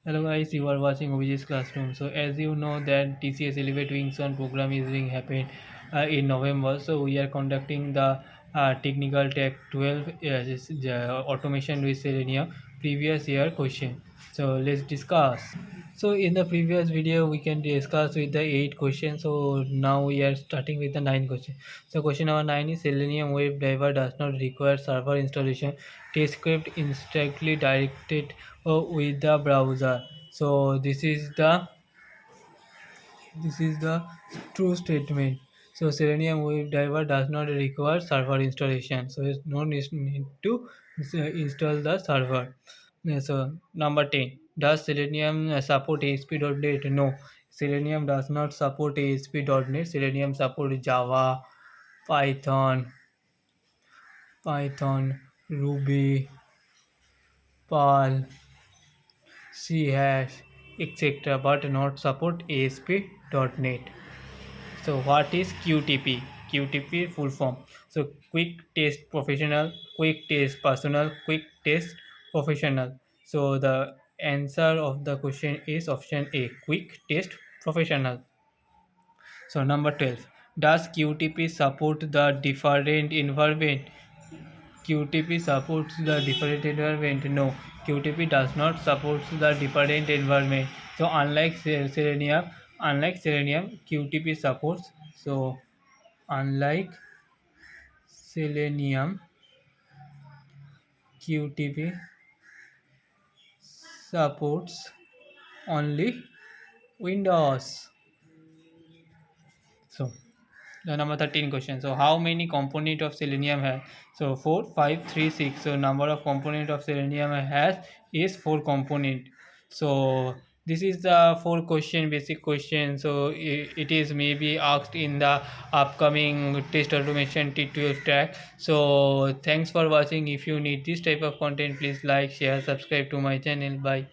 Hello guys, you are watching OBJ's Classroom. So as you know that TCS Elevate Wings on program is being happened in November. So we are conducting the Technical Tech 12 automation with Selenium previous year question. So let's discuss. So in the previous video we can discuss with the 8 questions. So now we are starting with the 9 question. So question number 9 is Selenium web driver does not require server installation. Test script instantly directed with the browser. So this is the true statement. So Selenium web driver does not require server installation. So it's no need to install the server. So number 10. Does Selenium support ASP.NET? No. Selenium does not support ASP.NET. Selenium supports Java, Python, Ruby, Perl, C hash, etc. but not support ASP.NET. So what is QTP? QTP full form. So quick test professional, quick test personal, quick test professional. So the answer of the question is option A, quick test professional. So number 12. Does QTP support the different environment? QTP supports the different environment. No, QTP does not support the different environment. So unlike Selenium, QTP supports. So unlike Selenium, QTP supports only Windows. So the number 13 question. So how many component of Selenium has? So 4, 5, 3, 6. So number of component of Selenium has is 4 component. So this is the 4 question, basic question. So it is maybe asked in the upcoming test automation T12 track. So thanks for watching. If you need this type of content, please like, share, subscribe to my channel. Bye.